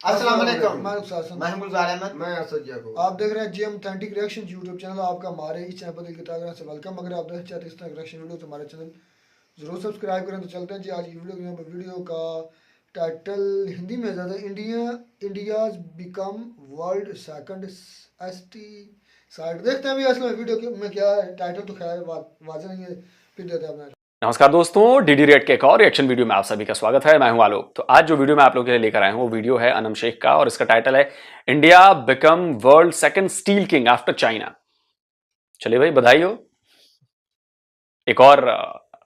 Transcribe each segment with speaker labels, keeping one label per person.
Speaker 1: अस्सलाम वालेकुम।
Speaker 2: मैं
Speaker 1: गुलजार अहमद।
Speaker 3: मैं असद याकूब।
Speaker 2: आप देख रहे हैं GM authentic reaction YouTube channel. आपका हमारे इस चैनल पर दिल की तरह से वेलकम। अगर आप देखना चाहते हैं इस तरह रिएक्शन वीडियो तो हमारे चैनल जरूर सब्सक्राइब करें। तो चलते हैं जी आज की वीडियो का टाइटल हिंदी में ज़्यादा India's become world second ST site. देखते हैं अभी असल में वीडियो में क्या है। टाइटल तो खैर वाज़ेह नहीं है, फिर देते हैं अपना।
Speaker 4: नमस्कार दोस्तों, डीडी रिएक्ट के एक और रिएक्शन वीडियो में आप सभी का स्वागत है। मैं हूं आलोक। तो आज जो वीडियो मैं आप लोगों के लिए लेकर आया हूं वो वीडियो है अनम शेख का और इसका टाइटल है India become world second steel king after China. चलिए भाई, बधाई हो। एक और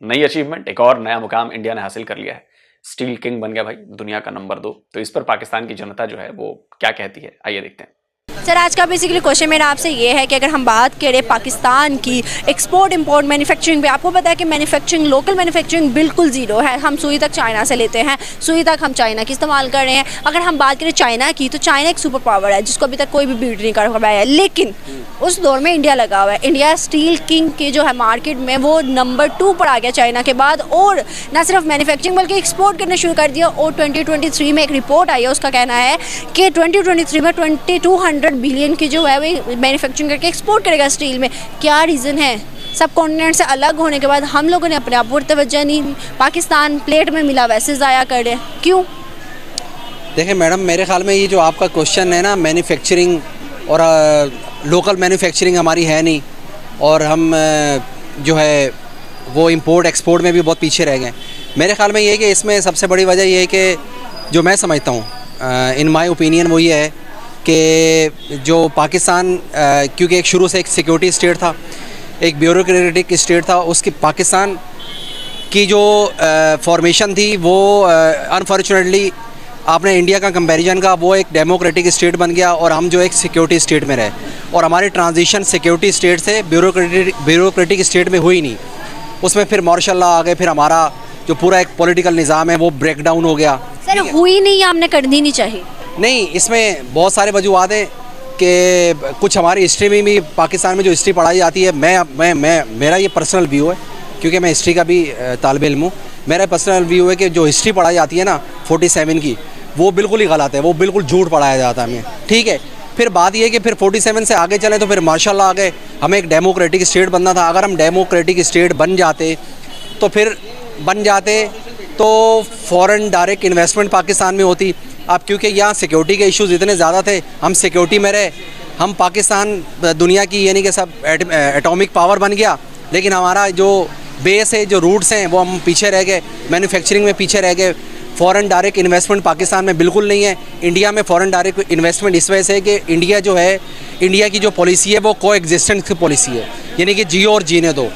Speaker 4: नई अचीवमेंट, एक और नया मुकाम इंडिया ने हासिल कर लिया है। स्टील किंग बन गया भाई, दुनिया का नंबर 2। तो इस पर पाकिस्तान की जनता जो है वो क्या कहती है, आइए देखते हैं।
Speaker 5: सर, आज का बेसिकली क्वेश्चन मेरा आपसे ये है कि अगर हम बात करें पाकिस्तान की एक्सपोर्ट इंपोर्ट मैन्युफैक्चरिंग पे, आपको पता है कि मैन्युफैक्चरिंग लोकल मैन्युफैक्चरिंग बिल्कुल ज़ीरो है। हम सुई तक चाइना से लेते हैं, सुई तक हम चाइना की इस्तेमाल कर रहे हैं। अगर हम बात करें चाइना की, तो चाइना एक सुपर पावर है जिसको अभी तक कोई भी बीट नहीं कर पाया है। लेकिन उस दौर में इंडिया लगा हुआ है। इंडिया स्टील किंग के जो है मार्केट में वो नंबर 2 पर आ गया चाइना के बाद। और ना सिर्फ मैन्युफैक्चरिंग बल्कि एक्सपोर्ट करना शुरू कर दिया। और 2023 में एक रिपोर्ट आई है, उसका कहना है कि 2023 में 2200 बिलियन की जो है वो मैन्युफैक्चरिंग करके एक्सपोर्ट करेगा स्टील में। क्या रीज़न है? सब कॉन्टिनेंट से अलग होने के बाद हम लोगों ने अपने आप पर तवज्जो नहीं। पाकिस्तान प्लेट में मिला वैसे ज़ाया कर रहे हैं, क्यों?
Speaker 6: देखिए मैडम, मेरे ख्याल में ये जो आपका क्वेश्चन है ना, मैन्युफैक्चरिंग और लोकल मैन्युफैक्चरिंग हमारी है नहीं, और हम जो है वो इंपोर्ट एक्सपोर्ट में भी बहुत पीछे रह गए। मेरे ख्याल में ये है कि इसमें सबसे बड़ी वजह ये है कि जो मैं समझता हूँ इन माय ओपिनियन वो ये है कि जो पाकिस्तान क्योंकि एक शुरू से एक सिक्योरिटी स्टेट था, एक ब्यूरोक्रेटिक स्टेट था, उसकी पाकिस्तान की जो फॉर्मेशन थी वो अनफॉर्चुनेटली आपने इंडिया का कंपैरिजन का वो एक डेमोक्रेटिक स्टेट बन गया और हम जो एक सिक्योरिटी स्टेट में रहे। और हमारी ट्रांजिशन सिक्योरिटी स्टेट से ब्यूरोक्रेटिक स्टेट में हुई नहीं। उसमें फिर मार्शल लॉ आ गए, फिर हमारा जो पूरा एक पॉलिटिकल निज़ाम है वो ब्रेक डाउन हो गया।
Speaker 5: सर, हुई नहीं, हमने कर दी नहीं चाहिए।
Speaker 6: नहीं, इसमें बहुत सारे वजूहत हैं कि कुछ हमारी हिस्ट्री में भी पाकिस्तान में जो हिस्ट्री पढ़ाई जाती है, मेरा ये पर्सनल व्यू है क्योंकि मैं हिस्ट्री का भी तालिब इल्म हूँ। मेरा पर्सनल व्यू है कि जो हिस्ट्री पढ़ाई जाती है ना 47 की, वो बिल्कुल ही गलत है, वो बिल्कुल झूठ पढ़ाया जाता है हमें। ठीक है, फिर बात ये है कि फिर 47 से आगे चले तो फिर मार्शल लॉ आ गए। हमें एक डेमोक्रेटिक स्टेट बनना था। अगर हम डेमोक्रेटिक स्टेट बन जाते तो फॉरेन डायरेक्ट इन्वेस्टमेंट पाकिस्तान में होती। अब क्योंकि यहाँ सिक्योरिटी के इश्यूज़ इतने ज़्यादा थे, हम सिक्योरिटी में रहे। हम पाकिस्तान दुनिया की यानी कि सब एटॉमिक पावर बन गया, लेकिन हमारा जो बेस है, जो रूट्स हैं, वो हम पीछे रह गए। मैन्युफैक्चरिंग में पीछे रह गए। फॉरेन डायरेक्ट इन्वेस्टमेंट पाकिस्तान में बिल्कुल नहीं है। इंडिया में फॉरेन डायरेक्ट इन्वेस्टमेंट इस वजह से कि इंडिया जो है, इंडिया की जो पॉलिसी है वो को एग्जिस्टेंस की पॉलिसी है, यानी कि जियो और जीने दो।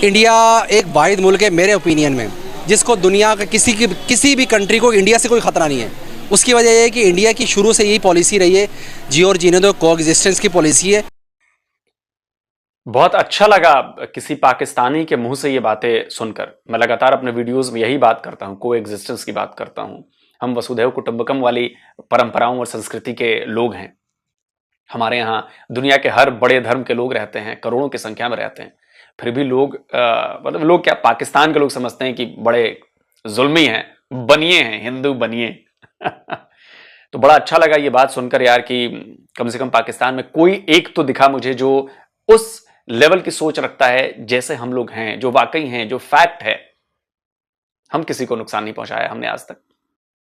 Speaker 6: इंडिया एक वाहिद मुल्क है मेरे ओपिनियन में जिसको दुनिया का किसी भी कंट्री को इंडिया से कोई ख़तरा नहीं है। उसकी वजह यह है कि इंडिया की शुरू से यही पॉलिसी रही है, जियो और जीने दो, को एग्जिस्टेंस की पॉलिसी है।
Speaker 4: बहुत अच्छा लगा किसी पाकिस्तानी के मुंह से ये बातें सुनकर। मैं लगातार अपने वीडियोस में यही बात करता हूँ, को एग्जिस्टेंस की बात करता हूँ। हम वसुधैव कुटुंबकम वाली परंपराओं और संस्कृति के लोग हैं। हमारे यहाँ दुनिया के हर बड़े धर्म के लोग रहते हैं, करोड़ों की संख्या में रहते हैं। फिर भी लोग मतलब लोग क्या, पाकिस्तान के लोग समझते हैं कि बड़े जुल्मी हैं, बनिए हैं, हिंदू बनिए। तो बड़ा अच्छा लगा ये बात सुनकर यार कि कम से कम पाकिस्तान में कोई एक तो दिखा मुझे जो उस लेवल की सोच रखता है जैसे हम लोग हैं, जो वाकई हैं, जो फैक्ट है। हम किसी को नुकसान नहीं पहुंचाया हमने आज तक,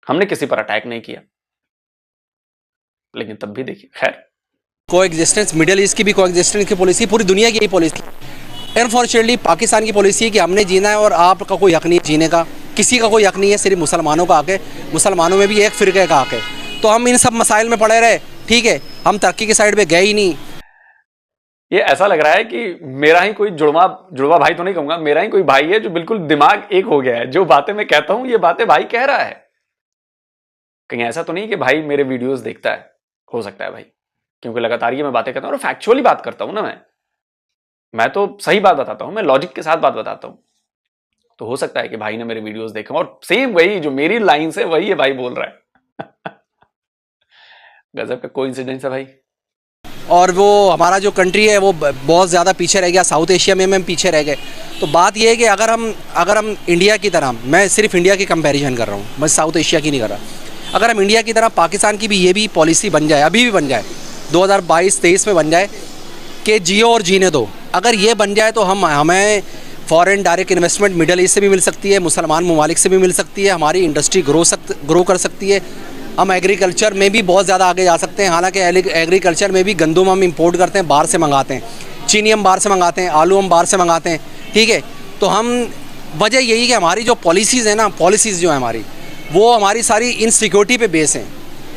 Speaker 4: हमने किसी पर अटैक नहीं किया, लेकिन तब भी देखिए। खैर,
Speaker 6: को एग्जिस्टेंस, मिडिल ईस्ट की भी को एग्जिस्टेंस की पॉलिसी, पूरी दुनिया की यही पॉलिसी। अनफॉर्चुनेटली पाकिस्तान की पॉलिसी है कि हमने जीना है और आपका कोई हक नहीं जीने का, किसी का कोई हक नहीं है, सिर्फ मुसलमानों का हक है। मुसलमानों में भी एक फ़िरके का हक है। तो हम इन सब मसाइल में पड़े रहे, ठीक है, हम तरक्की की साइड पे गए ही नहीं।
Speaker 4: ये ऐसा लग रहा है कि मेरा ही कोई जुड़वा भाई तो नहीं कहूंगा, मेरा ही कोई भाई है जो बिल्कुल दिमाग एक हो गया है। जो बातें मैं कहता हूं ये बातें भाई कह रहा है। कहीं ऐसा तो नहीं कि भाई मेरे वीडियोस देखता है? हो सकता है भाई, क्योंकि लगातार ये मैं बातें करता हूं और फैक्चुअली बात करता हूं ना। मैं तो सही बात बताता हूं, मैं लॉजिक के साथ बात बताता हूं। तो हो सकता है कि भाई ने मेरे वीडियोस देखा और सेम वही जो मेरी लाइन से वही है भाई बोल रहा है। गजब का कोइंसिडेंस है भाई।
Speaker 6: और वो हमारा जो कंट्री है वो बहुत ज़्यादा पीछे रह गया, साउथ एशिया में हम पीछे रह गए। तो बात ये है कि अगर हम इंडिया की तरह, मैं सिर्फ इंडिया की कंपैरिजन कर रहा हूँ, मैं साउथ एशिया की नहीं कर रहा। अगर हम इंडिया की तरह पाकिस्तान की भी ये भी पॉलिसी बन जाए, अभी भी बन जाए, 2022-23 में बन जाए कि जियो और जीने दो, अगर ये बन जाए तो हमें foreign direct investment middle east से भी मिल सकती है, मुसलमान ममालिक से भी मिल सकती है, हमारी इंडस्ट्री ग्रो कर सकती है, हम एग्रीकल्चर में भी बहुत ज़्यादा आगे जा सकते हैं। हालांकि एग्रीकल्चर में भी गंदम हम इंपोर्ट करते हैं, बाहर से मंगाते हैं, चीनी हम बाहर से मंगाते हैं, आलू हम बाहर से मंगाते हैं, ठीक है। तो हम वजह यही कि हमारी जो पॉलिसीज़ हैं ना, पॉलिसीज़ जो है हमारी, वो हमारी सारी इनसिक्योरिटी पे बेस हैं।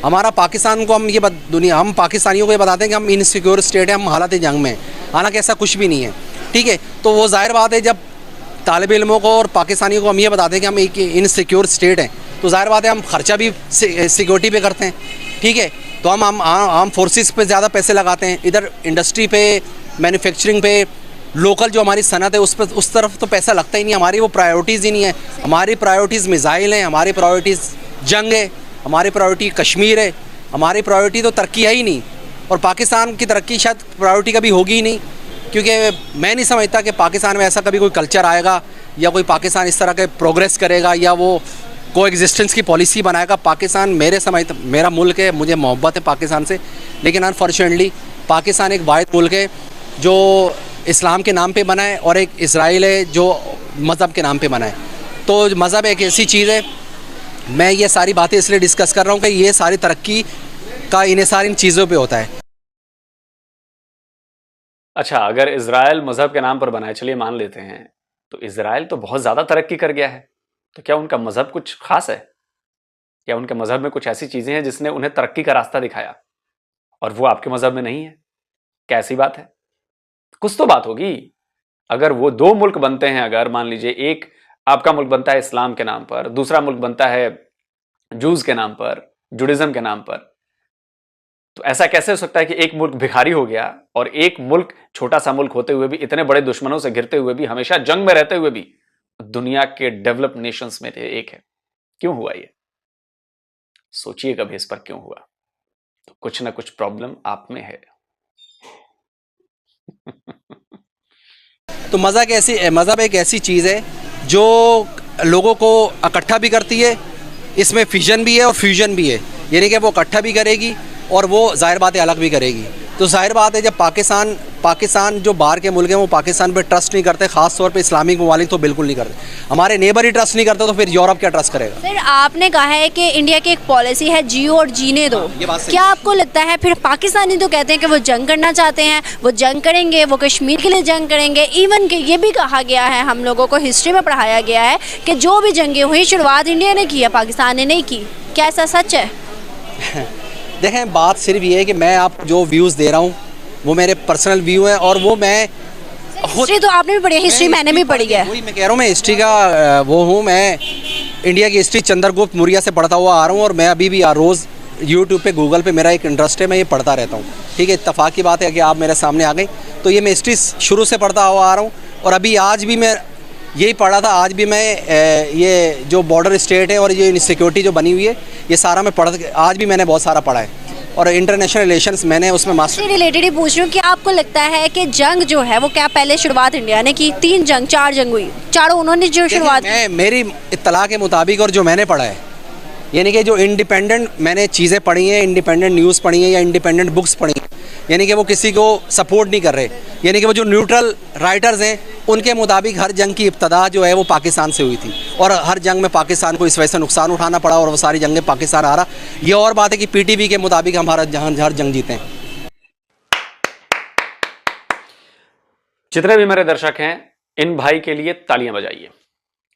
Speaker 6: हमारा पाकिस्तान को हम पाकिस्तानियों को ये बताते हैं कि हम इनसिक्योर स्टेट है, हम हालत जंग में हैं, हालांकि ऐसा कुछ भी नहीं है, ठीक है। तो वो जाहिर बात है, जब तालिब इल्मों को और पाकिस्तानियों को हम ये बताते हैं कि हम एक इनसिक्योर स्टेट हैं, तो जाहिर बात है हम खर्चा भी सिक्योरिटी पे करते हैं, ठीक है। तो हम आर्म फोर्सेस पे ज़्यादा पैसे लगाते हैं, इधर इंडस्ट्री पे, मैन्युफैक्चरिंग पे, लोकल जो हमारी सनत है उस तरफ तो पैसा लगता ही नहीं, हमारी वो प्रायोरिटीज़ ही नहीं है। हमारी प्रायोरिटीज़ मिसाइल हैं, हमारी प्रायोरिटीज़ जंग है, हमारी प्रायोरिटी कश्मीर है, हमारी प्रायोरिटी तो तरक्की है ही नहीं। और पाकिस्तान की तरक्की शायद प्रायोरिटी कभी होगी ही नहीं, क्योंकि मैं नहीं समझता कि पाकिस्तान में ऐसा कभी कोई कल्चर आएगा या कोई पाकिस्तान इस तरह के प्रोग्रेस करेगा या वो कोएग्जिस्टेंस की पॉलिसी बनाएगा। पाकिस्तान मेरा मुल्क है, मुझे मोहब्बत है पाकिस्तान से, लेकिन अनफॉर्चुनेटली पाकिस्तान एक वाहिद मुल्क है जो इस्लाम के नाम पे बना है और एक इसराइल है जो मज़हब के नाम पे बना है। तो मज़हब एक ऐसी चीज़ है, मैं ये सारी बातें इसलिए डिस्कस कर रहा हूँ कि ये सारी तरक्की का इन्हिसार इन चीज़ों पे होता है।
Speaker 4: अच्छा, अगर इजराइल मजहब के नाम पर बना है, चलिए मान लेते हैं, तो इजराइल तो बहुत ज्यादा तरक्की कर गया है, तो क्या उनका मजहब कुछ खास है? क्या उनके मजहब में कुछ ऐसी चीजें हैं जिसने उन्हें तरक्की का रास्ता दिखाया और वो आपके मजहब में नहीं है? क्या ऐसी बात है? कुछ तो बात होगी। अगर वो दो मुल्क बनते हैं, अगर मान लीजिए एक आपका मुल्क बनता है इस्लाम के नाम पर, दूसरा मुल्क बनता है जूस के नाम पर, जुडिज्म के नाम पर, तो ऐसा कैसे हो सकता है कि एक मुल्क भिखारी हो गया और एक मुल्क, छोटा सा मुल्क होते हुए भी, इतने बड़े दुश्मनों से घिरते हुए भी, हमेशा जंग में रहते हुए भी दुनिया के डेवलप नेशंस में एक है? क्यों हुआ ये? सोचिए कभी इस पर क्यों हुआ। तो कुछ ना कुछ प्रॉब्लम आप में है।
Speaker 6: तो मज़हब एक ऐसी चीज़ है जो लोगों को इकट्ठा भी करती है, इसमें फिजन भी है और फ्यूजन भी है, यानी कि वो इकट्ठा भी करेगी और वो जाहिर बात है अलग भी करेगी। तो जाहिर बात है जब पाकिस्तान जो बाहर के मुल्क हैं वो पाकिस्तान पे ट्रस्ट नहीं करते, ख़ास तौर पे इस्लामिक ममालिक तो बिल्कुल नहीं करते, हमारे नेबर ही ट्रस्ट नहीं करते, तो फिर यूरोप क्या ट्रस्ट करेगा?
Speaker 5: सर, आपने कहा है कि इंडिया की एक पॉलिसी है जियो और जीने दो, क्या आपको लगता है फिर पाकिस्तानी तो कहते हैं कि वो जंग करना चाहते हैं, वो जंग करेंगे, वो कश्मीर के लिए जंग करेंगे, इवन कि ये भी कहा गया है, हम लोगों को हिस्ट्री में पढ़ाया गया है कि जो भी जंगें हुई शुरुआत इंडिया ने की है, पाकिस्तान ने नहीं की। क्या ऐसा सच है?
Speaker 6: देखें, बात सिर्फ ये है कि मैं आप जो व्यूज़ दे रहा हूँ वो मेरे पर्सनल व्यू है और वो मैं
Speaker 5: हिस्ट्री तो आपने भी पढ़ी है, हिस्ट्री मैंने भी पढ़ी है,
Speaker 6: वही मैं कह रहा हूँ, मैं हिस्ट्री का वो हूँ, मैं इंडिया की हिस्ट्री चंद्रगुप्त मौर्य से पढ़ता हुआ आ रहा हूँ और मैं अभी भी रोज़ यूट्यूब पे, गूगल पे मेरा एक इंटरेस्ट है, मैं ये पढ़ता रहता हूँ, ठीक है। इत्तफाक की बात है कि आप मेरे सामने आ गई, तो ये मैं हिस्ट्री शुरू से पढ़ता हुआ आ रहा हूँ और अभी आज भी मैं यही पढ़ा था, आज भी मैं ये जो बॉर्डर स्टेट है और ये इनसिक्योरिटी जो बनी हुई है, ये सारा मैं आज भी मैंने बहुत सारा पढ़ा है और इंटरनेशनल रिलेशंस मैंने उसमें मास्टर
Speaker 5: रिलेटेड ही पूछ रही हूँ कि आपको लगता है कि जंग जो है वो क्या पहले शुरुआत इंडिया ने की? 4 जंग हुई, चारों उन्होंने जो शुरुआत की।
Speaker 6: मेरी इत्तला के मुताबिक और जो मैंने पढ़ा है, यानी कि जो इंडिपेंडेंट मैंने चीज़ें पढ़ी हैं, इंडिपेंडेंट न्यूज़ पढ़ी हैं या इंडिपेंडेंट बुक्स पढ़ी हैं, यानी कि वो किसी को सपोर्ट नहीं कर रहे, यानी कि वो जो न्यूट्रल राइटर्स हैं उनके मुताबिक हर जंग की इब्तदा जो है वो पाकिस्तान से हुई थी और हर जंग में पाकिस्तान को इस वजह से नुकसान उठाना पड़ा और वो सारी जंगें पाकिस्तान आ रहा। ये और बात है कि पीटीवी के मुताबिक हमारा हर जंग जीते हैं।
Speaker 4: जितने भी मेरे दर्शक हैं, इन भाई के लिए तालियां बजाइए,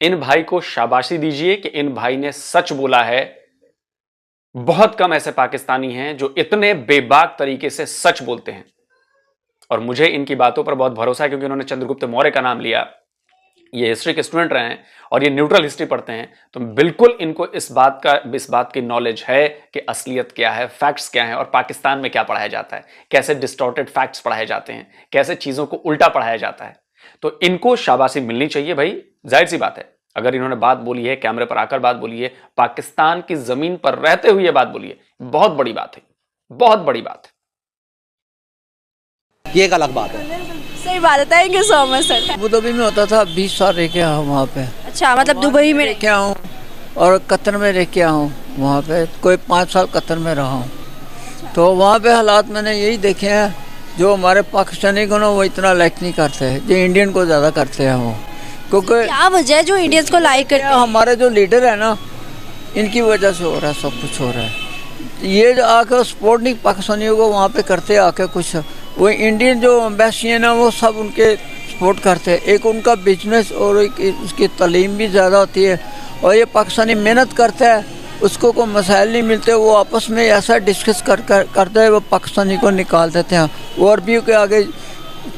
Speaker 4: इन भाई को शाबाशी दीजिए कि इन भाई ने सच बोला है। बहुत कम ऐसे पाकिस्तानी हैं जो इतने बेबाक तरीके से सच बोलते हैं और मुझे इनकी बातों पर बहुत भरोसा है क्योंकि उन्होंने चंद्रगुप्त मौर्य का नाम लिया, ये हिस्ट्री के स्टूडेंट रहे हैं और ये न्यूट्रल हिस्ट्री पढ़ते हैं, तो बिल्कुल इनको इस बात की नॉलेज है कि असलियत क्या है, फैक्ट्स क्या हैं और पाकिस्तान में क्या पढ़ाया जाता है, कैसे डिस्टॉर्टेड फैक्ट्स पढ़ाए जाते हैं, कैसे चीजों को उल्टा पढ़ाया जाता है। तो इनको शाबाशी मिलनी चाहिए भाई। जाहिर सी बात है, अगर इन्होंने बात बोली है, कैमरे पर आकर बात बोली है, पाकिस्तान की जमीन पर रहते हुए बात बोली है, बहुत बड़ी बात है, बहुत बड़ी बात है।
Speaker 6: ये एक अलग बात है।
Speaker 5: सही बात है, thank you so much sir.
Speaker 1: Abu Dhabi में होता था, 20 साल रह के वहाँ पे।
Speaker 5: अच्छा, मतलब दुबई में
Speaker 1: क्या हूँ, और कतर में रह के आया हूँ। वहाँ पे कोई 5 साल कतर में रहा हूँ। तो वहाँ पे हालात मैंने यही देखे हैं, जो हमारे पाकिस्तानी को ना वो इतना लाइक नहीं करते हैं, जो इंडियन को ज़्यादा करते हैं वो। क्योंकि
Speaker 5: क्या वजह है जो इंडियंस को लाइक करते हैं?
Speaker 1: हमारे जो लीडर है ना, इनकी वजह से हो रहा है, सब कुछ हो रहा है। ये जो आके सपोर्ट नहीं पाकिस्तानियों को वहाँ पे करते आके कुछ, वो इंडियन जो एम्बेसी है ना वो सब उनके सपोर्ट करते हैं। एक उनका बिजनेस और एक उसकी तालीम भी ज़्यादा होती है, और ये पाकिस्तानी मेहनत करता है, उसको कोई मसाइल नहीं मिलते, वो आपस में ऐसा डिस्कस करते हैं, वो पाकिस्तानी को निकाल देते हैं। वो अरबियों के आगे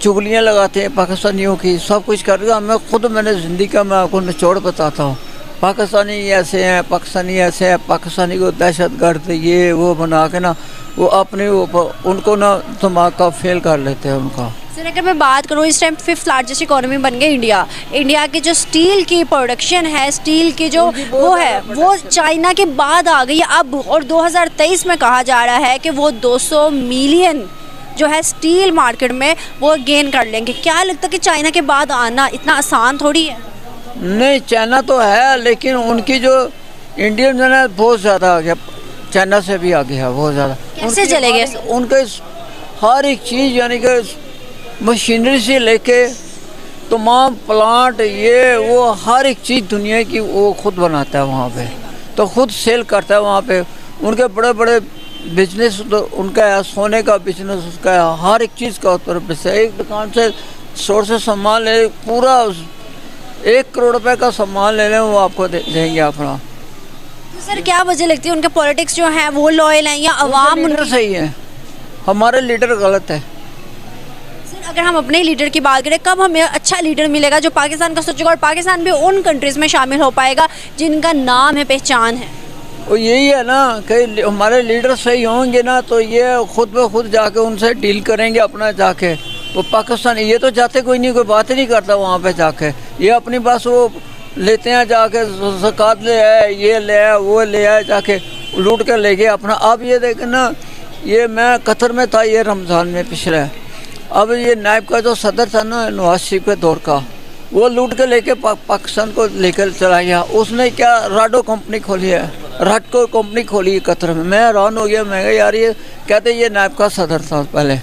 Speaker 1: चुगलियाँ लगाते हैं पाकिस्तानियों की, सब कुछ करके। मैंने ज़िंदगी का मैं आपको निचोड़ बताता हूँ। पाकिस्तानी ऐसे हैं, पाकिस्तानी ऐसे हैं, पाकिस्तानी को दहशतगर्द ये वो बना के ना वो अपने उनको ना दिमाग का फेल कर लेते हैं उनका।
Speaker 5: सर अगर मैं बात करूँ, इस टाइम 5th लार्जेस्ट इकोनॉमी बन गई इंडिया। इंडिया की जो स्टील की प्रोडक्शन है, स्टील की जो वो है, वो चाइना के बाद आ गई अब, और 2023 में कहा जा रहा है कि वो 200 मिलियन जो है स्टील मार्केट में वो गेन कर लेंगे। क्या लगता है कि चाइना के बाद आना इतना आसान थोड़ी है?
Speaker 1: नहीं, चाइना तो है, लेकिन उनकी जो इंडियन जो है बहुत ज़्यादा आ गया, चाइना से भी आगे है बहुत ज़्यादा।
Speaker 5: कैसे चलेंगे?
Speaker 1: उनके हर एक चीज़ यानी कि मशीनरी से लेके तमाम प्लांट ये वो हर एक चीज़ दुनिया की वो खुद बनाता है वहाँ पे, तो खुद सेल करता है वहाँ पे। उनके बड़े बड़े बिजनेस तो उनका है, सोने का बिजनेस उसका है, हर एक चीज़ का उत्तर है। एक दुकान से सोर्स से सामान ले, पूरा 1 करोड़ रुपए का सामान ले लें वो आपको देंगे अपना।
Speaker 5: तो सर क्या वजह लगती है, उनके पॉलिटिक्स जो हैं वो लॉयल हैं या अवाम
Speaker 1: लीडर सही है? हमारे लीडर गलत है।
Speaker 5: सर अगर हम अपने लीडर की बात करें, कब हमें अच्छा लीडर मिलेगा जो पाकिस्तान का सोचेगा और पाकिस्तान भी उन कंट्रीज़ में शामिल हो पाएगा जिनका नाम है, पहचान है?
Speaker 1: वो यही है ना कि हमारे लीडर सही होंगे ना तो ये खुद ब खुद जाके उनसे डील करेंगे अपना जाके। वो पाकिस्तान ये तो जाते कोई नहीं, कोई बात ही नहीं करता वहाँ पे जाके। ये अपनी बस वो लेते हैं जाके, ज़कात ले आए, ये ले आए, वो ले आए, जाके लूट कर ले गए अपना। अब ये देखें ना, ये मैं कतर में था ये रमज़ान में पिछले, अब ये नायब का जो सदर था ना नवाज शरीफ के दौर का, वो लूट के लेके पाकिस्तान को लेकर चला गया। उसने क्या राडो कंपनी खोली है, राडको कंपनी खोली है कतर में। मैं हैरान हो गया, मैं कहा यार ये कहते ये नायब का सदर था पहले,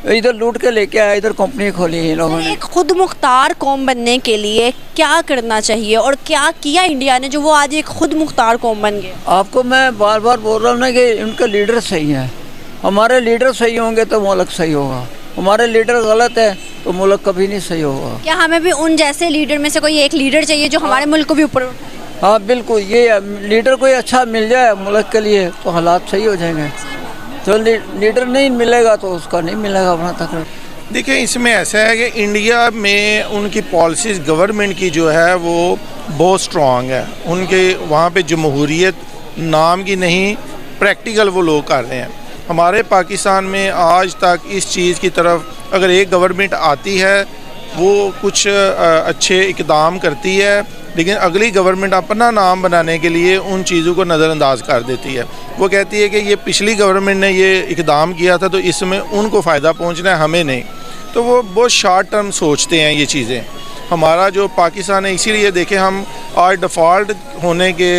Speaker 1: इधर लूट के लेके आया, इधर कंपनी खोली है लोगों ने।
Speaker 5: एक खुद मुख्तार कौम बनने के लिए क्या करना चाहिए और क्या किया इंडिया ने जो वो आज एक खुद मुख्तार कौम बन गए?
Speaker 1: आपको मैं बार बार बोल रहा हूँ ना कि उनके लीडर सही हैं। हमारे लीडर सही होंगे तो मुल्क सही होगा, हमारे लीडर गलत है तो मुल्क कभी नहीं सही होगा।
Speaker 5: क्या हमें भी उन जैसे लीडर में से कोई एक लीडर चाहिए जो हमारे मुल्क को भी ऊपर उठाए?
Speaker 1: हाँ बिल्कुल, ये लीडर कोई अच्छा मिल जाए मुल्क के लिए तो हालात सही हो जाएंगे। तो लीडर नहीं मिलेगा तो उसका नहीं मिलेगा अपना तक।
Speaker 3: देखिए इसमें ऐसा है कि इंडिया में उनकी पॉलिसीज़ गवर्नमेंट की जो है वो बहुत स्ट्रॉन्ग है। उनके वहाँ पे जमहूरियत नाम की नहीं, प्रैक्टिकल वो लोग कर रहे हैं। हमारे पाकिस्तान में आज तक इस चीज़ की तरफ अगर एक गवर्नमेंट आती है वो कुछ अच्छे इक़दाम करती है, लेकिन अगली गवर्नमेंट अपना नाम बनाने के लिए उन चीज़ों को नज़रअंदाज कर देती है। वो कहती है कि ये पिछली गवर्नमेंट ने ये इक़दाम किया था तो इसमें उनको फ़ायदा पहुंचना है, हमें नहीं। तो वो बहुत शार्ट टर्म सोचते हैं ये चीज़ें। हमारा जो पाकिस्तान है, इसीलिए देखें हम आज डिफ़ॉल्ट होने के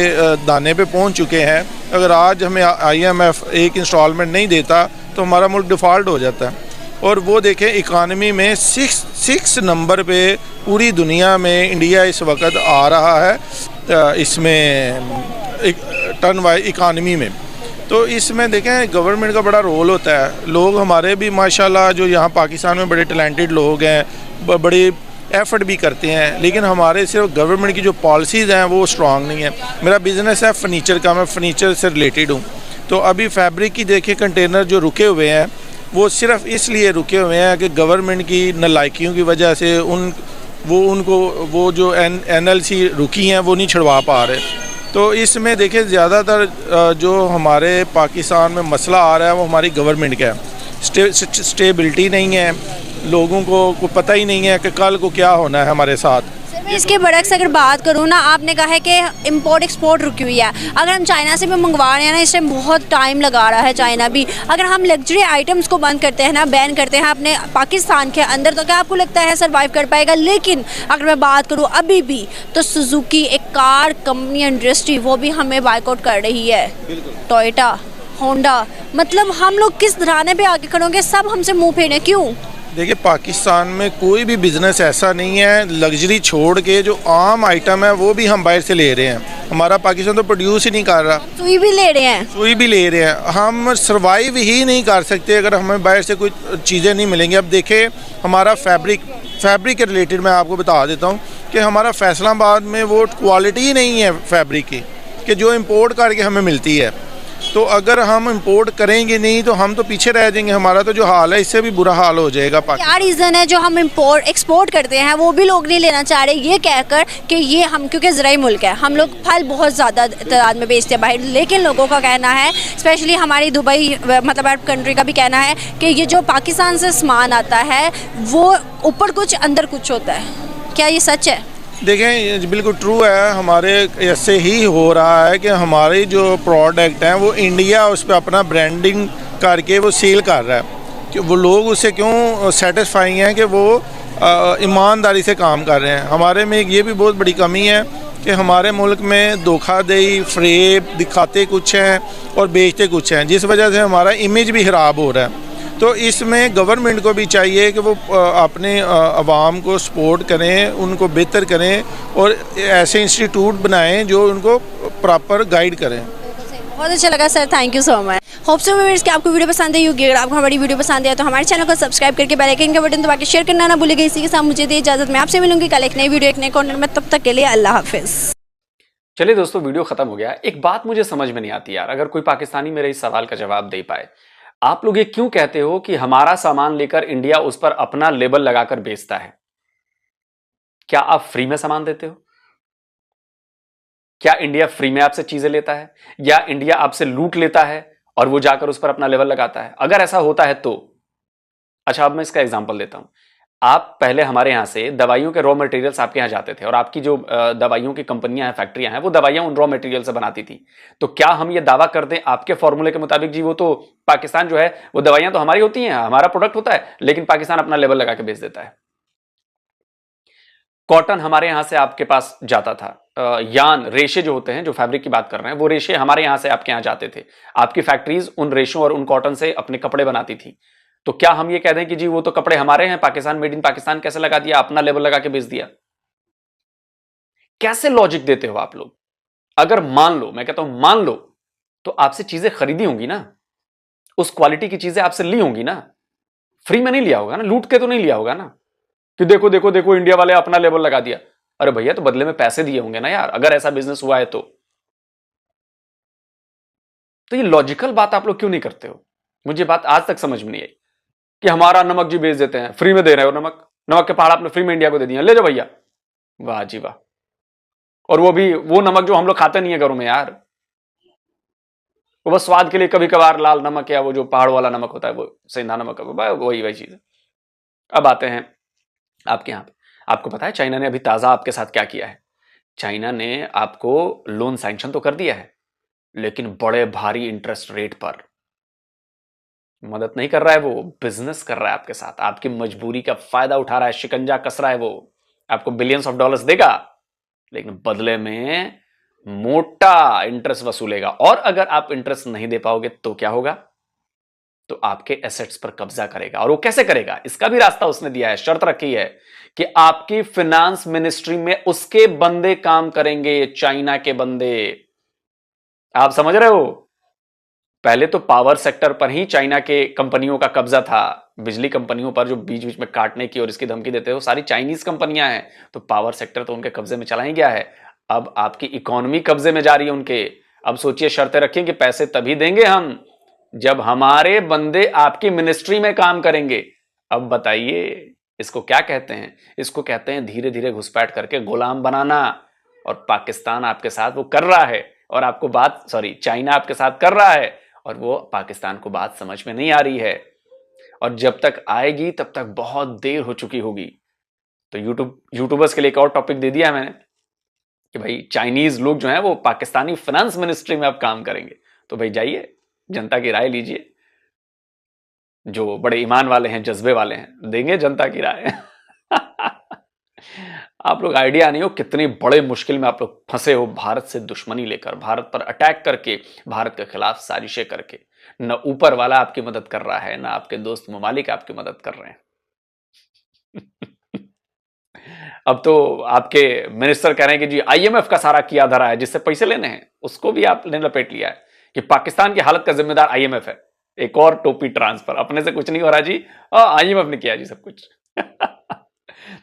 Speaker 3: दाने पे पहुंच चुके हैं। अगर आज हमें IMF एक इंस्टॉलमेंट नहीं देता तो हमारा मुल्क डिफ़ॉल्ट हो जाता है। और वो देखें इकानमी में 6 नंबर पे पूरी दुनिया में इंडिया इस वक्त आ रहा है इसमें टर्न वाइज इकानमी में। तो इसमें देखें गवर्नमेंट का बड़ा रोल होता है। लोग हमारे भी माशाल्लाह जो यहाँ पाकिस्तान में बड़े टैलेंटेड लोग हैं, बड़े एफ़र्ट भी करते हैं, लेकिन हमारे सिर्फ गवर्नमेंट की जो पॉलिसीज़ हैं वो स्ट्रॉन्ग नहीं है। मेरा बिज़नेस है फ़र्नीचर का, मैं फ़र्नीचर से रिलेटेड हूँ। तो अभी फैब्रिक की देखें कंटेनर जो रुके हुए हैं वो सिर्फ इसलिए रुके हुए हैं कि गवर्नमेंट की नालायकियों की वजह से वो जो NLC रुकी हैं वो नहीं छुड़वा पा रहे। तो इसमें देखें ज़्यादातर जो हमारे पाकिस्तान में मसला आ रहा है वो हमारी गवर्नमेंट का है। स्टेबिलिटी नहीं है, लोगों को पता ही नहीं है कि कल को क्या होना है हमारे साथ।
Speaker 5: सर मैं इसके बरक्स अगर बात करूँ ना, आपने कहा है कि इंपोर्ट एक्सपोर्ट रुकी हुई है। अगर हम चाइना से भी मंगवा रहे हैं ना, इस टाइम बहुत टाइम लगा रहा है चाइना भी। अगर हम लग्जरी आइटम्स को बंद करते हैं ना, बैन करते हैं अपने पाकिस्तान के अंदर, तो क्या आपको लगता है सर्वाइव कर पाएगा? लेकिन अगर मैं बात करूँ अभी भी, तो सुजुकी एक कार कंपनी इंडस्ट्री, वो भी हमें बायकॉट कर रही है। टोयोटा, होंडा, मतलब हम लोग किस घराने पे आके खड़े होंगे? सब हमसे मुंह फेरे, क्यों?
Speaker 3: देखिए, पाकिस्तान में कोई भी बिज़नेस ऐसा नहीं है, लग्जरी छोड़ के जो आम आइटम है वो भी हम बाहर से ले रहे हैं। हमारा पाकिस्तान तो प्रोड्यूस ही नहीं कर रहा।
Speaker 5: सुई भी ले रहे हैं,
Speaker 3: सुई भी ले रहे हैं। हम सर्वाइव ही नहीं कर सकते अगर हमें बाहर से कुछ चीज़ें नहीं मिलेंगी। अब देखें, हमारा फैब्रिक के रिलेटेड मैं आपको बता देता हूँ कि हमारा फैसलाबाद में वो क्वालिटी ही नहीं है फैब्रिक की कि जो इम्पोर्ट करके हमें मिलती है। तो अगर हम इंपोर्ट करेंगे नहीं तो हम तो पीछे रह जाएंगे। हमारा तो जो हाल है इससे भी बुरा हाल हो जाएगा।
Speaker 5: क्या रीज़न है जो हम इंपोर्ट एक्सपोर्ट करते हैं वो भी लोग नहीं लेना चाह रहे, ये कहकर कि ये हम, क्योंकि ज़राई मुल्क है, हम लोग फल बहुत ज़्यादा तादाद में बेचते हैं बाहर। लेकिन लोगों का कहना है, स्पेशली हमारी दुबई मतलब अरब कंट्री का भी कहना है कि ये जो पाकिस्तान से सामान आता है वो ऊपर कुछ अंदर कुछ होता है। क्या ये सच है?
Speaker 3: देखें, ये बिल्कुल ट्रू है। हमारे ऐसे ही हो रहा है कि हमारे जो प्रोडक्ट हैं वो इंडिया उस पर अपना ब्रांडिंग करके वो सेल कर रहा है कि वो लोग उससे क्यों सेटिस्फाई हैं कि वो ईमानदारी से काम कर रहे हैं। हमारे में ये भी बहुत बड़ी कमी है कि हमारे मुल्क में धोखाधड़ी, फ्रेब दिखाते कुछ हैं और बेचते कुछ हैं, जिस वजह से हमारा इमेज भी ख़राब हो रहा है। तो इसमें गवर्नमेंट को भी चाहिए कि वो अपने अवाम को सपोर्ट करें, उनको बेहतर करें और ऐसे इंस्टीट्यूट बनाएं जो उनको प्रॉपर गाइड करें।
Speaker 5: बहुत अच्छा लगा sir, thank you so much. Hope so viewers कि आपको वीडियो पसंद आई होगी। अगर आपको हमारी वीडियो पसंद आया तो हमारे चैनल को सब्सक्राइब करके बेल आइकन का बटन दबा के शेयर करना ना भूलिएगा। इसी के साथ मुझे दी इजाजत, मैं आपसे मिलूंगी कल एक नई वीडियो एक नए कॉर्नर में। तब तक के लिए अल्लाह हाफिज।
Speaker 4: चलिए दोस्तों, वीडियो खत्म हो गया। एक बात मुझे समझ में नहीं आती यार, अगर कोई पाकिस्तानी मेरे इस सवाल का जवाब दे पाए, आप लोग ये क्यों कहते हो कि हमारा सामान लेकर इंडिया उस पर अपना लेबल लगाकर बेचता है? क्या आप फ्री में सामान देते हो? क्या इंडिया फ्री में आपसे चीजें लेता है, या इंडिया आपसे लूट लेता है और वो जाकर उस पर अपना लेबल लगाता है? अगर ऐसा होता है तो अच्छा, अब मैं इसका एग्जांपल देता हूं। आप पहले हमारे यहां से दवाइयों के रॉ मटेरियल्स आपके यहां जाते थे और आपकी जो दवाइयों की कंपनियां हैं, फैक्ट्रियां हैं, वो दवाइयां उन रॉ मटेरियल से बनाती थी। तो क्या हम ये दावा कर दें आपके फॉर्मूले के मुताबिक, जी वो तो पाकिस्तान जो है वो दवाइयां तो हमारी होती हैं, हमारा प्रोडक्ट होता है, लेकिन पाकिस्तान अपना लेबल लगा के बेच देता है। कॉटन हमारे यहां से आपके पास जाता था, यान, रेशे जो होते हैं, जो फैब्रिक की बात कर रहे हैं, वो रेशे हमारे यहां से आपके यहां जाते थे। आपकी फैक्ट्रीज उन रेशों और उन कॉटन से अपने कपड़े बनाती थी। तो क्या हम ये कह दें कि जी वो तो कपड़े हमारे हैं, पाकिस्तान, मेड इन पाकिस्तान कैसे लगा दिया, अपना लेबल लगा के बेच दिया? कैसे लॉजिक देते हो आप लोग? अगर मान लो, मैं कहता हूं मान लो, तो आपसे चीजें खरीदी होंगी ना, उस क्वालिटी की चीजें आपसे ली होंगी ना, फ्री में नहीं लिया होगा ना, लूट के तो नहीं लिया होगा ना कि देखो देखो देखो इंडिया वाले अपना लेबल लगा दिया। अरे भैया, तो बदले में पैसे दिए होंगे ना यार, अगर ऐसा बिजनेस हुआ है तो ये लॉजिकल बात आप लोग क्यों नहीं करते हो? मुझे बात आज तक समझ में नहीं आई कि हमारा नमक जी बेच देते हैं, फ्री में दे रहे हो नमक के पहाड़ आपने फ्री में इंडिया को दे दिया, ले जाओ भैया। वाह जी वाह। और वो भी वो नमक जो हम लोग खाते नहीं है घरों में यार, वो बस स्वाद के लिए कभी कभार लाल नमक या वो जो पहाड़ वाला नमक होता है, वो सेंधा नमक, वही चीज है। अब आते हैं आपके यहां पे। आपको पता है चाइना ने अभी ताजा आपके साथ क्या किया है? चाइना ने आपको लोन सैंक्शन तो कर दिया है, लेकिन बड़े भारी इंटरेस्ट रेट पर। मदद नहीं कर रहा है, वो बिजनेस कर रहा है आपके साथ, आपकी मजबूरी का फायदा उठा रहा है, शिकंजा कस रहा है। वो आपको बिलियंस ऑफ डॉलर्स देगा, लेकिन बदले में मोटा इंटरेस्ट वसूलेगा। और अगर आप इंटरेस्ट नहीं दे पाओगे तो क्या होगा? तो आपके एसेट्स पर कब्जा करेगा। और वो कैसे करेगा, इसका भी रास्ता उसने दिया है, शर्त रखी है कि आपकी फाइनेंस मिनिस्ट्री में उसके बंदे काम करेंगे, चाइना के बंदे। आप समझ रहे हो? पहले तो पावर सेक्टर पर ही चाइना के कंपनियों का कब्जा था, बिजली कंपनियों पर जो बीच बीच में काटने की और इसकी धमकी देते हो, सारी चाइनीज कंपनियां हैं। तो पावर सेक्टर तो उनके कब्जे में चला ही गया है। अब आपकी इकोनॉमी कब्जे में जा रही है उनके। अब सोचिए, शर्तें रखें कि पैसे तभी देंगे हम जब हमारे बंदे आपकी मिनिस्ट्री में काम करेंगे। अब बताइए, इसको क्या कहते हैं? इसको कहते हैं धीरे धीरे घुसपैठ करके गुलाम बनाना। और पाकिस्तान आपके साथ वो कर रहा है, और आपको बात, चाइना आपके साथ कर रहा है, और वो पाकिस्तान को बात समझ में नहीं आ रही है। और जब तक आएगी तब तक बहुत देर हो चुकी होगी। तो यूट्यूबर्स के लिए एक और टॉपिक दे दिया है मैंने कि भाई चाइनीज लोग जो हैं वो पाकिस्तानी फाइनेंस मिनिस्ट्री में अब काम करेंगे। तो भाई जाइए, जनता की राय लीजिए, जो बड़े ईमान वाले हैं, जज्बे वाले हैं, देंगे जनता की राय। आप लोग आइडिया नहीं हो कितनी बड़े मुश्किल में आप लोग फंसे हो, भारत से दुश्मनी लेकर, भारत पर अटैक करके, भारत के खिलाफ साजिशें करके। न ऊपर वाला आपकी मदद कर रहा है, न आपके दोस्त ममालिक आपकी मदद कर रहे हैं। अब तो आपके मिनिस्टर कह रहे हैं कि जी आईएमएफ का सारा किया धरा है, जिससे पैसे लेने हैं उसको भी आपने लपेट लिया है कि पाकिस्तान की हालत का जिम्मेदार आईएमएफ है। एक और टोपी ट्रांसफर, अपने से कुछ नहीं हो रहा जी, आईएमएफ ने किया जी सब कुछ।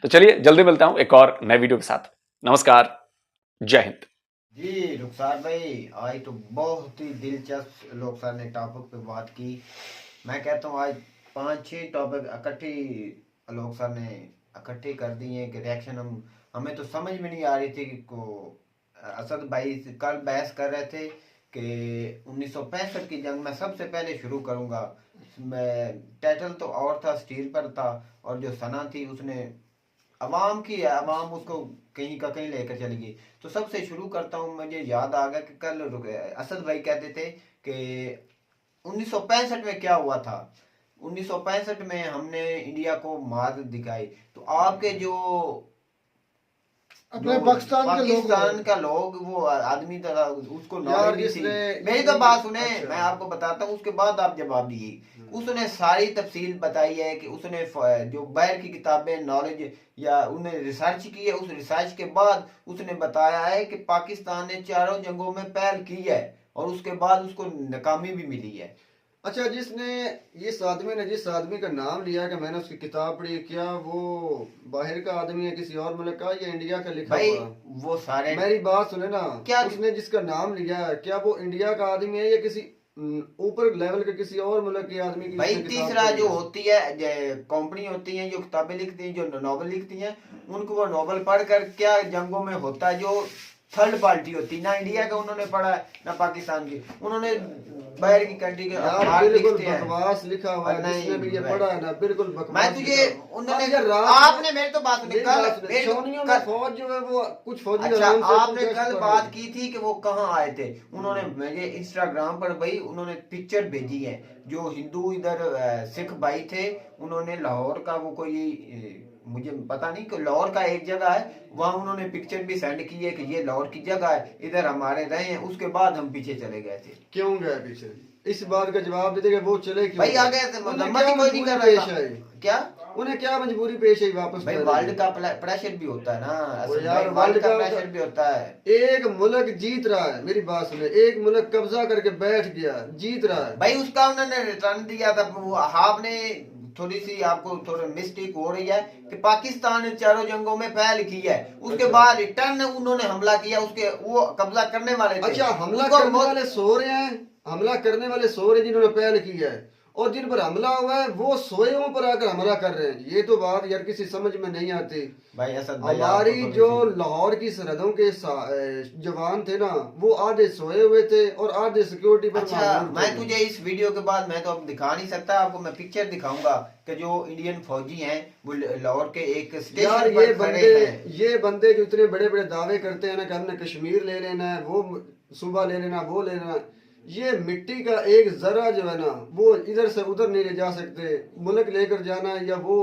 Speaker 4: तो चलिए जल्दी मिलता हूं एक और नए वीडियो के साथ। नमस्कार, जय हिंद।
Speaker 7: जी रुखसार भाई, आज तो बहुत ही दिलचस्प लोग सर ने टॉपिक पे बात की। मैं कहता हूँ आज 5-6 टॉपिक लोग सर ने इकट्ठे कर दिए कि रिएक्शन हमें तो समझ में नहीं आ रही थी कि असद भाई कल बहस कर रहे थे कि 1965 की जंग में सबसे पहले शुरू करूंगा। मैं टाइटल तो और था, स्टील पर था, और जो सना थी उसने अवाम उसको कहीं का कहीं लेकर चली गई। तो सबसे शुरू करता हूँ, मुझे याद आ गया कि कल असद भाई कहते थे कि 1965 में क्या हुआ था। 1965 में हमने इंडिया को मार दिखाई। तो आपके जो
Speaker 2: अपने पाकिस्तान
Speaker 7: का लोग वो आदमी था, उसको नॉलेज थी। मेरी तो बात सुने,
Speaker 2: अच्छा।
Speaker 7: मैं आपको बताता हूँ, उसके बाद आप जवाब दिए। उसने सारी तफसील बताई है कि उसने जो बाहर की किताबें नॉलेज या उन्हें रिसर्च की है, उस रिसर्च के बाद उसने बताया है कि पाकिस्तान ने 4 जंगों में पहल की है और उसके बाद उसको नाकामी भी मिली है।
Speaker 2: अच्छा, जिस आदमी का नाम लिया कि मैंने उसकी किताब पढ़ी, क्या वो बाहर का आदमी है, किसी और मुल्क का, या इंडिया का लिखा
Speaker 7: भाई
Speaker 2: हुआ?
Speaker 7: वो सारे,
Speaker 2: मेरी बात सुने ना,
Speaker 7: क्या
Speaker 2: उसने जिसका नाम लिया है क्या वो इंडिया का आदमी है या किसी ऊपर लेवल के किसी और मुल्क के आदमी की?
Speaker 7: भाई तीसरा जो होती है कंपनी होती है जो किताबें लिखती हैं, जो नॉवल लिखती हैं, उनको वो नॉवल पढ़कर क्या जंगों में होता है जो थर्ड पार्टी होती है, ना इंडिया का उन्होंने पढ़ा है ना पाकिस्तान की, उन्होंने बाहर की कंट्री के
Speaker 2: बिल्कुल बकवास लिखा हुआ है। जिसने भी ये पढ़ा है ना, बिल्कुल बकवास।
Speaker 7: मैं तुझे उन्होंने आपने मेरे तो बात सुनी कल
Speaker 2: फौज जो है वो कुछ फौजी।
Speaker 7: अच्छा, आपने कल बात की थी कि वो कहाँ आए थे। उन्होंने मुझे इंस्टाग्राम पर भाई उन्होंने पिक्चर भेजी है, जो हिंदू इधर सिख भाई थे, उन्होंने लाहौर का वो कोई मुझे पता नहीं कि लाहौर का एक जगह है, वहाँ उन्होंने पिक्चर भी सेंड की है कि ये लाहौर की जगह है, इधर हमारे रहे हैं। उसके बाद हम पीछे चले गए थे।
Speaker 2: क्यों गए पीछे? इस बात का जवाब दे देंगे वो चले क्यों
Speaker 7: भाई? आ गए थे, कोई नहीं कर रहा था। क्या
Speaker 2: उन्हें क्या मजबूरी पेश है वापस?
Speaker 7: भाई वर्ल्ड का प्रेशर भी होता है ना
Speaker 2: यार,
Speaker 7: वर्ल्ड का प्रेशर भी होता है।
Speaker 2: एक मुल्क जीत रहा है, मेरी बात सुने, एक मुल्क कब्जा करके बैठ गया, जीत रहा है
Speaker 7: भाई, उसका उन्होंने रिटर्न दिया था। आपने थोड़ी सी आपको थोड़ा मिस्टेक हो रही है कि पाकिस्तान ने 4 जंगों में पहल की है, उसके बाद रिटर्न उन्होंने हमला किया, उसके वो कब्जा करने वाले थे।
Speaker 2: अच्छा, हमला करने वाले सो रहे हैं, हमला करने वाले सो रहे जिन्होंने पहल की है, और जिन पर हमला हुआ है वो सोए पर आकर हमला कर रहे हैं। ये तो बात यार किसी समझ में नहीं आती
Speaker 7: भाई।
Speaker 2: हमारी जो लाहौर की सरहदों के जवान थे ना, वो आधे सोए हुए थे और आधे सिक्योरिटी पर।
Speaker 7: अच्छा, मैं तुझे इस वीडियो के बाद मैं तो अब दिखा नहीं सकता आपको, मैं पिक्चर दिखाऊंगा कि जो इंडियन फौजी हैं वो लाहौर के एक स्टेशन पर खड़े हैं।
Speaker 2: ये बंदे जो इतने बड़े बड़े दावे करते हैं ना कि हमने कश्मीर ले लेना है, वो सूबा ले लेना, वो ले लेना, ये मिट्टी का एक जरा जो है ना वो इधर से उधर नहीं ले जा सकते। मुल्क लेकर जाना या वो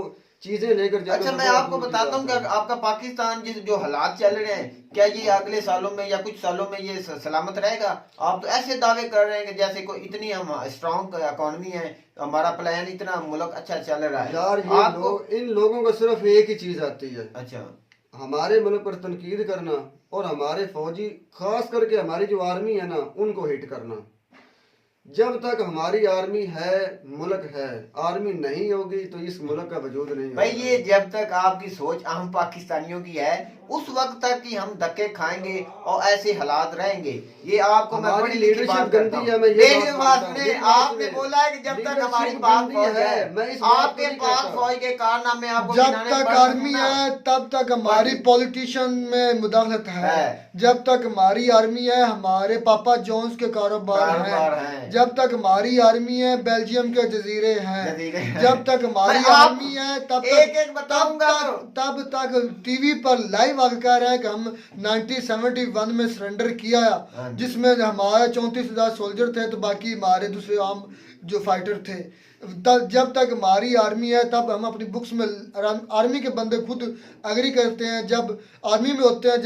Speaker 2: चीजें लेकर जाना।
Speaker 7: अच्छा, मैं आपको बताता हूँ कि आपका पाकिस्तान जो हालात चल रहे हैं, क्या ये अगले सालों में या कुछ सालों में ये सलामत रहेगा? आप तो ऐसे दावे कर रहे हैं कि जैसे कोई इतनी हम स्ट्रॉन्ग इकोनॉमी है, हमारा प्लान इतना मुल्क अच्छा चल रहा है।
Speaker 2: यार ये इन लोगों को सिर्फ एक ही चीज आती है।
Speaker 7: अच्छा,
Speaker 2: हमारे मुल्क पर तनकीद करना और हमारे फौजी, खास करके हमारी जो आर्मी है ना, उनको हिट करना। जब तक हमारी आर्मी है, मुल्क है, आर्मी नहीं होगी तो इस मुल्क का वजूद नहीं होगा।
Speaker 7: भाई ये जब तक आपकी सोच आम पाकिस्तानियों की है उस वक्त तक कि हम धक्के खाएंगे और ऐसे हालात रहेंगे। ये आपको मैं
Speaker 8: हमारी
Speaker 7: बड़ी लिखी
Speaker 8: लीडरशिप
Speaker 7: बात करता
Speaker 8: गंदी
Speaker 7: हूं।
Speaker 8: है। मैं ये
Speaker 7: मेरी
Speaker 8: बात
Speaker 7: बात
Speaker 8: मानता हूं।
Speaker 7: सुने,
Speaker 8: मेरी बात
Speaker 7: आपने
Speaker 8: सुने।
Speaker 7: बोला है कि जब तक हमारी
Speaker 8: लीडरशिप
Speaker 7: बात
Speaker 8: गंदी
Speaker 7: फौज
Speaker 8: है।
Speaker 7: है,
Speaker 8: मैं इस बात को
Speaker 7: आपके
Speaker 8: नहीं
Speaker 7: पास
Speaker 8: कहता।
Speaker 7: फौज के कारनामे आपको
Speaker 2: जब
Speaker 7: गिनाने
Speaker 2: तक
Speaker 7: पड़
Speaker 2: आर्मी
Speaker 7: सकते हैं।
Speaker 2: है तब तक हमारी पॉलिटिशियन में मुदाखलत है।
Speaker 7: है।
Speaker 2: जब तक हमारी आर्मी है हमारे पापा जॉन्स के कारोबार
Speaker 7: कारोबार
Speaker 2: हैं।
Speaker 7: हैं।
Speaker 2: जब तक हमारी आर्मी है बेल्जियम के जजीरे
Speaker 7: जजीरे
Speaker 2: हैं।
Speaker 7: हैं।
Speaker 2: जब तक हमारी
Speaker 7: मैं आप
Speaker 2: आर्मी है तब
Speaker 7: एक-एक बताऊंगा
Speaker 2: तब तक टीवी पर लाइव आकर कह रहे हैं कि हम 1971 में सरेंडर किया, जिसमें हमारे 34,000 सोल्जर थे तो बाकी हमारे दूसरे आम जो फाइटर थे। जब तक हमारी आर्मी है तब हम अपनी बुक्स में आर्मी के बंदे खुद एग्री करते हैं। जब आर्मी में होते हैं,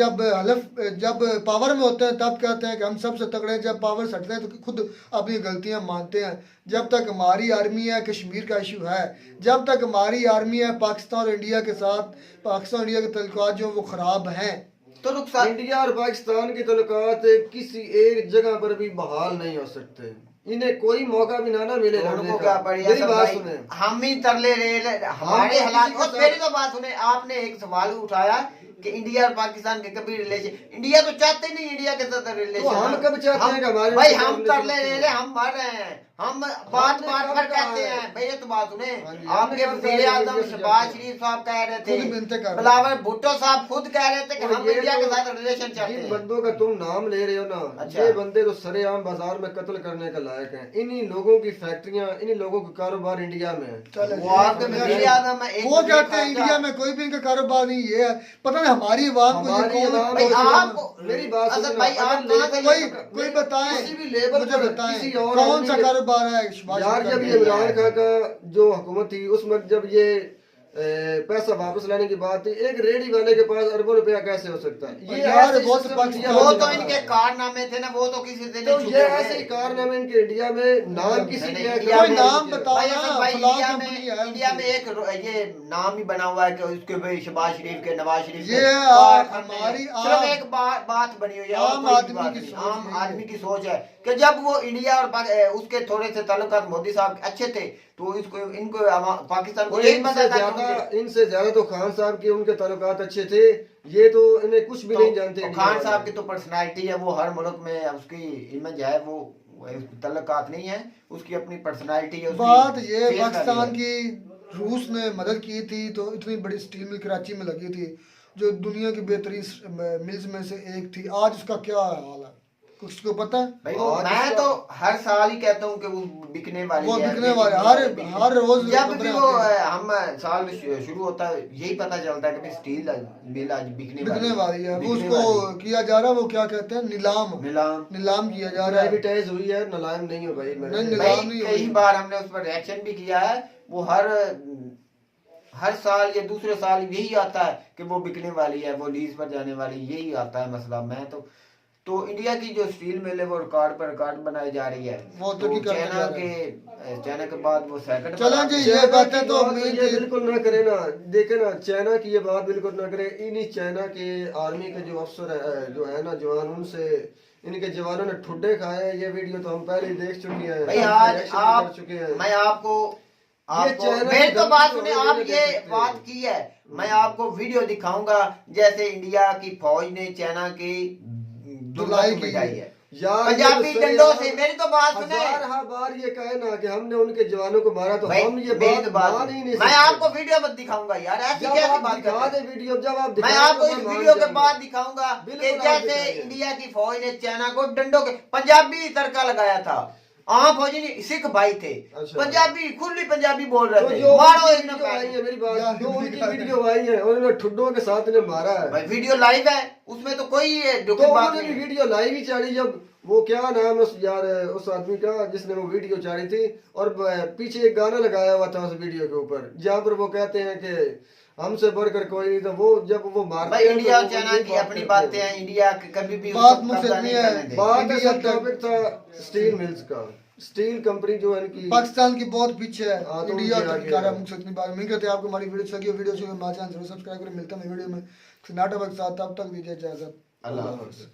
Speaker 2: जब पावर में होते हैं तब कहते हैं कि हम सबसे तगड़े हैं। जब पावर सटते हैं तो खुद अपनी गलतियां मानते हैं। जब तक हमारी आर्मी है, कश्मीर का इशू है, जब तक हमारी आर्मी है पाकिस्तान और इंडिया के साथ, पाकिस्तान इंडिया के तल्लुकात जो वो ख़राब हैं।
Speaker 7: तो नुकसान
Speaker 8: इंडिया और पाकिस्तान के तल्लुकात किसी एक जगह पर भी बहाल नहीं हो सकते। इन्हें कोई मौका भी ना मिले लड़ने का। मेरी बात सुने,
Speaker 7: हम ही तरले रहे हमारे हालात। और मेरी तो बात सुने, आपने एक सवाल उठाया कि इंडिया और पाकिस्तान के कभी रिलेशन, इंडिया तो चाहते नहीं इंडिया के साथ रिलेशन।
Speaker 8: तो हम कब चाहते हैं कि हमारे
Speaker 7: भाई हम तरले रहे, हम मर रहे हैं, हम बात पर कहते हैं। भाई ये तो बात सुने, आपके वज़ीर आज़म शहबाज शरीफ साहब कह रहे थे, बिलावल भुट्टो साहब खुद कह रहे थे कि हम इंडिया के साथ रिलेशन चाहते हैं।
Speaker 8: जिन बंदों का तुम नाम ले रहे हो ना,
Speaker 7: अच्छा।
Speaker 8: ये बंदे तो सरेआम बाजार में कत्ल करने का लायक हैं। इन्हीं लोगों की फैक्ट्रियां, इन्हीं लोगों का कारोबार इंडिया में है।
Speaker 7: वो आपके वज़ीर आज़म
Speaker 2: वो कहते हैं इंडिया में कोई भी इनका कारोबार नहीं। ये है पता नहीं हमारी आवाम को ये कौन,
Speaker 8: भाई
Speaker 7: आपको
Speaker 8: मेरी बात
Speaker 7: अच्छा
Speaker 8: सुनो,
Speaker 7: भाई आप
Speaker 2: कोई बताएं,
Speaker 8: किसी भी लेवल
Speaker 2: मुझे
Speaker 8: पर
Speaker 2: बताएं
Speaker 8: किसी और
Speaker 2: कौन
Speaker 8: आदमी
Speaker 2: सा
Speaker 8: के-
Speaker 2: कारोबार है शहबाज
Speaker 8: यार
Speaker 2: शरीफ
Speaker 8: जब
Speaker 2: का?
Speaker 8: ये इमरान खान का जो हुकूमत थी उस वक्त जब ये पैसा वापस लाने की बात थी, एक रेडी वाले के पास अरबों रुपया कैसे हो सकता है? ये
Speaker 2: यार
Speaker 8: ऐसे
Speaker 2: वो तो
Speaker 8: सिस्टम
Speaker 2: पाकिस्तान
Speaker 8: इंडिया
Speaker 7: वो
Speaker 8: में
Speaker 7: तो
Speaker 8: नहीं
Speaker 7: इनके
Speaker 8: है।
Speaker 7: कारनामे थे ना, वो तो किसी से
Speaker 8: तो
Speaker 7: नहीं
Speaker 8: ये
Speaker 7: छुपे
Speaker 8: ऐसे
Speaker 7: हुए।
Speaker 8: कारनामे इनके इंडिया में नाम किसी
Speaker 7: नहीं,
Speaker 8: के
Speaker 7: इंडिया
Speaker 2: कोई
Speaker 7: में-
Speaker 2: नाम बताओ
Speaker 7: भाई,
Speaker 2: ना,
Speaker 7: भाई,
Speaker 2: फलां
Speaker 7: इंडिया
Speaker 2: कंपनी है
Speaker 7: में इंडिया में एक ये नाम ही बना हुआ है कि उसके भाई शहबाज शरीफ के, नवाज शरीफ के
Speaker 2: ये
Speaker 7: कारखाने हैं।
Speaker 2: हमारी
Speaker 7: सिर्फ
Speaker 2: आम-
Speaker 7: एक बात बनी हुई है, और
Speaker 2: आम
Speaker 7: कोई
Speaker 2: आदमी
Speaker 7: बात
Speaker 2: की
Speaker 7: नहीं।
Speaker 2: सोच
Speaker 7: आम
Speaker 2: यही है।
Speaker 7: आदमी की सोच है कि जब वो इंडिया और उसके थोड़े से ताल्लुकात मोदी साहब के अच्छे थे तो इसको इनको पाकिस्तान को
Speaker 8: और
Speaker 7: यही पता था कि
Speaker 8: इनसे ज्यादा तो खान साहब के उनके ताल्लुकात अच्छे थे। ये तो इन्हें कुछ भी नहीं जानते।
Speaker 7: तो
Speaker 8: इंडिया
Speaker 7: खान
Speaker 8: वाले।
Speaker 7: साहब की तो पर्सनालिटी है, वो हर मुल्क में उसकी इमेज है, वो ताल्लुकात नहीं है, उसकी अपनी पर्सनालिटी है। उसकी
Speaker 2: बात ये
Speaker 7: face value
Speaker 2: पाकिस्तान
Speaker 7: है।
Speaker 2: की रूस ने मदद की थी तो इतनी बड़ी स्टील मिल कराची में लगी थी जो दुनिया की बेहतरीन मिल्स में से एक थी। आज उसका क्या हाल है कुछ को पता है?
Speaker 7: भाई वो मैं तो हर साल ही कहता हूँ कि वो बिकने वाली
Speaker 2: वो
Speaker 7: है,
Speaker 2: बिकने वाले हर रोज
Speaker 7: जब भी
Speaker 2: खबरें
Speaker 7: वो
Speaker 2: आती हैं।
Speaker 7: हम साल शुरू होता है यही पता चलता है कि भाई स्टील मिल आज बिकने
Speaker 2: वाली है। वो
Speaker 7: बिकने
Speaker 2: उसको
Speaker 7: वाली।
Speaker 2: किया जा रहा है, वो क्या कहते हैं, नीलाम किया जा रहा है।
Speaker 8: प्राइवेटाइज हुई है, नलायम नहीं हो भाई।
Speaker 2: नहीं, नीलाम
Speaker 7: भाई
Speaker 2: नहीं
Speaker 7: कई
Speaker 2: हुई।
Speaker 7: बार हमने उस पर रिएक्शन भी किया है। वो हर साल या दूसरे साल यही आता है कि वो बिकने वाली है, वो लीज पर जाने वाली, यही आता है मसला। मैं तो इंडिया की जो स्टील मिल है वो रिकॉर्ड पर रिकॉर्ड बनाई जा रही है।
Speaker 2: वो
Speaker 7: तो
Speaker 2: तो करते जा रहे
Speaker 7: चाइना के बाद वो सेकंड
Speaker 2: चलें जी, ये
Speaker 8: चाइना
Speaker 2: बातें
Speaker 8: की
Speaker 2: तो
Speaker 8: बात
Speaker 2: मेन
Speaker 8: ये
Speaker 2: चीज-
Speaker 8: बिल्कुल ना करे ना। देखे ना, चाइना की ये बात बिल्कुल ना करे। इन्हीं चाइना के आर्मी के जो अफसर है, जो है ना जवान, उनसे इनके जवानों ने ठुड्डे खाए। ये वीडियो तो हम पहले ही देख चुके हैं,
Speaker 7: भाई आज
Speaker 8: रिएक्शन भी
Speaker 7: आप
Speaker 8: कर चुके हैं।
Speaker 7: मैं आपको
Speaker 8: चाइना
Speaker 7: मेरी
Speaker 8: की
Speaker 7: तो बात
Speaker 8: गलती
Speaker 7: सुने,
Speaker 8: तो
Speaker 7: आप
Speaker 8: नहीं
Speaker 7: ये
Speaker 8: कह सकते।
Speaker 7: बात की है, मैं आपको वीडियो दिखाऊंगा जैसे इंडिया की फौज ने चाइना की
Speaker 2: धुलाई की
Speaker 7: मिटाई है
Speaker 8: यार
Speaker 7: पंजाबी
Speaker 8: ये तो
Speaker 7: डंडों
Speaker 8: सही
Speaker 7: से।
Speaker 8: है।
Speaker 7: मेरी तो बात सुने,
Speaker 8: हजार बार ये कहे ना कि हमने उनके जवानों को मारा, तो
Speaker 7: भाई
Speaker 8: हम ये
Speaker 7: मेरी तो
Speaker 8: बात मान ही नहीं
Speaker 7: मैं
Speaker 8: सकते।
Speaker 7: आपको वीडियो मत दिखाऊंगा यार, ऐसी
Speaker 8: जब
Speaker 7: कैसी
Speaker 8: आप
Speaker 7: बात
Speaker 8: दिखा
Speaker 7: करते
Speaker 8: दे
Speaker 7: हैं?
Speaker 8: वीडियो, जब आप
Speaker 7: मैं
Speaker 8: दिखाएंगे
Speaker 7: आपको
Speaker 8: तो
Speaker 7: इस
Speaker 8: मान
Speaker 7: वीडियो के
Speaker 8: जाऊंगा।
Speaker 7: बाद दिखाऊंगा कि
Speaker 8: बिल्कुल आप
Speaker 7: जैसे
Speaker 8: दिखाइए।
Speaker 7: इंडिया की फौज ने चाइना को डंडों के पंजाबी तड़का लगाया था। आम फौजी नहीं, सिख भाई थे,
Speaker 8: अच्छा।
Speaker 7: पंजाबी खुली पंजाबी बोल रहे
Speaker 8: तो
Speaker 7: थे,
Speaker 8: जो
Speaker 7: मारो
Speaker 8: उनकी
Speaker 7: इन्हें
Speaker 8: वीडियो आई है, मेरी बात,
Speaker 2: यार,
Speaker 8: जो उनकी
Speaker 2: यार,
Speaker 8: वीडियो आई है उन्होंने ठुड्डों के साथ इन्हें मारा है।
Speaker 7: भाई वीडियो लाइव है, उसमें तो कोई
Speaker 8: तो
Speaker 7: दुखी बात
Speaker 8: उन्होंने
Speaker 7: नहीं
Speaker 8: भी
Speaker 7: है।
Speaker 8: वीडियो लाइव ही चाड़ी। जब वो क्या नाम है उस आदमी का जिसने वो वीडियो चाड़ी थी, और पीछे एक गाना लगाया हुआ था उस वीडियो के ऊपर, जहाँ पर वो कहते हैं कि हमसे बढ़कर कोई नहीं। तो वो जब वो मारते
Speaker 7: भाई
Speaker 8: हैं,
Speaker 7: इंडिया
Speaker 8: तो
Speaker 7: और
Speaker 8: वो
Speaker 7: चाइना
Speaker 8: यही
Speaker 7: की
Speaker 8: बात
Speaker 7: अपनी
Speaker 8: करते
Speaker 7: बातें
Speaker 8: हैं।
Speaker 7: हैं, इंडिया कभी भी
Speaker 2: बात
Speaker 7: उसको
Speaker 2: मुझसे
Speaker 7: कब्जा
Speaker 2: नहीं
Speaker 7: नहीं
Speaker 2: है।
Speaker 7: करने देगी।
Speaker 8: बात है,
Speaker 2: इंडिया
Speaker 8: सब
Speaker 2: तक-
Speaker 8: टॉपिक था स्टील मिल्स का। स्टील कंपनी जो है इनकी
Speaker 2: पाकिस्तान की बहुत पीछे है
Speaker 8: हाँ, तो
Speaker 2: इंडिया
Speaker 8: उनकी
Speaker 2: तक
Speaker 8: आगे
Speaker 2: कर
Speaker 8: है।
Speaker 2: मुझसे इतनी बात नहीं करते। आपको हमारी वीडियो अच्छी लगी हो, वीडियो अच्छी हमारे चैनल जरूर सब्सक्राइब करें। मिलता है वीडियो में नाटक के साथ, तब तक दीजिए इजाजत।
Speaker 7: अल्लाह
Speaker 8: हाफिज़।